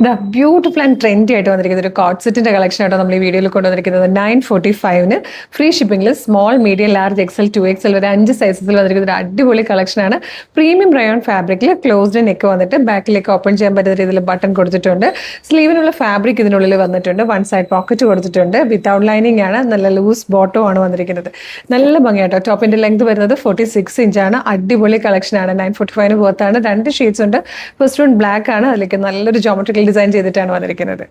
Beautiful and trendy ആയിട്ട് വന്നിരിക്കുന്ന ഒരു കോട്ട് സെറ്റിന്റെ കളക്ഷൻ ആയിട്ടോ നമ്മൾ ഈ വീഡിയോയിൽ കൊണ്ടുവന്നിരിക്കുന്നത് 945 ഫ്രീ ഷിപ്പിംഗിൽ small medium large XL 2XL വരെ 5 സൈസസിൽ വന്നിരിക്കുന്ന ഒരു അടിപൊളി കളക്ഷനാണ്. പ്രീമിയം റയോൺ ഫാബ്രിക്കിൽ ക്ലോസ്ഡ് നെക്ക് വന്നിട്ട് ബാക്കിലേക്ക് ഓപ്പൺ ചെയ്യാൻ പറ്റുന്ന രീതിയിൽ ബട്ടൺ കൊടുത്തിട്ടുണ്ട്. സ്ലീവിനുള്ള ഫാബ്രിക് ഇതിനുള്ളിൽ വന്നിട്ടുണ്ട്. വൺ സൈഡ് പോക്കറ്റ് കൊടുത്തിട്ടുണ്ട്. വിത്തൗട്ട് ലൈനിങ് ആണ്. നല്ല ലൂസ് ബോട്ടോ ആണ് വന്നിരിക്കുന്നത്. നല്ല ഭംഗിയാട്ടോ. ടോപ്പിന്റെ ലെങ്ത് വരുന്നത് 46 ഇഞ്ചാണ്. അടിപൊളി കളക്ഷനാണ്. 945 പുറത്താണ്. 2 ഷെയ്ഡ്സ് ഉണ്ട്. ഫസ്റ്റ് വൺ ബ്ലാക്ക് ആണ്. അതിലേക്ക് നല്ലൊരു ജോമെട്രിക്കൽ ഡിസൈൻ ചെയ്തിട്ടാണ് വന്നിരിക്കുന്നത്.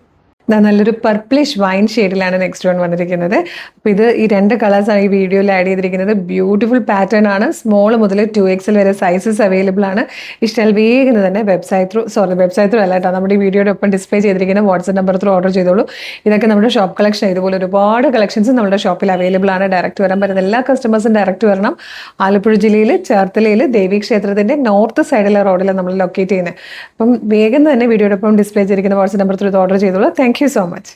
നല്ലൊരു പർപ്പിളിഷ് വൈൻ ഷെയ്ഡിലാണ് നെക്സ്റ്റ് വൺ വന്നിരിക്കുന്നത്. അപ്പോൾ ഇത് ഈ 2 കളേഴ്സാണ് ഈ വീഡിയോയിൽ ആഡ് ചെയ്തിരിക്കുന്നത്. ബ്യൂട്ടിഫുൾ പാറ്റേൺ ആണ്. സ്മോൾ മുതൽ 2XL വരെ സൈസസ് അവൈലബിൾ ആണ്. ഇഷ്ടം വേഗം തന്നെ വെബ്സൈറ്റ് ത്രൂ അല്ല കേട്ടോ, നമ്മുടെ ഈ വീഡിയോയുടെ ഒപ്പം ഡിസ്പ്ലേ ചെയ്തിരിക്കുന്ന വാട്സ്ആപ്പ് നമ്പർ ത്രൂ ഓർഡർ ചെയ്തോളൂ. ഇതൊക്കെ നമ്മുടെ ഷോപ്പ് കളക്ഷൻ. ഇതുപോലെ ഒരുപാട് കളക്ഷൻസ് നമ്മുടെ ഷോപ്പിൽ അവൈലബിൾ ആണ്. ഡയറക്റ്റ് വരാൻ പറ്റുന്ന എല്ലാ കസ്റ്റമേഴ്സും ഡയറക്റ്റ് വരണം. ആലപ്പുഴ ജില്ലയിൽ ചേർത്തലയിൽ ദേവി ക്ഷേത്രത്തിന്റെ നോർത്ത് സൈഡിലെ റോഡിൽ നമ്മൾ ലൊക്കേറ്റ് ചെയ്യുന്നത്. അപ്പം വേഗം തന്നെ വീഡിയോയുടെ ഒപ്പം ഡിസ്പ്ലേ ചെയ്തിരിക്കുന്ന വാട്സ്ആപ്പ് നമ്പർ ത്രൂ ഓർഡർ ചെയ്തോളൂ. Thank you so much.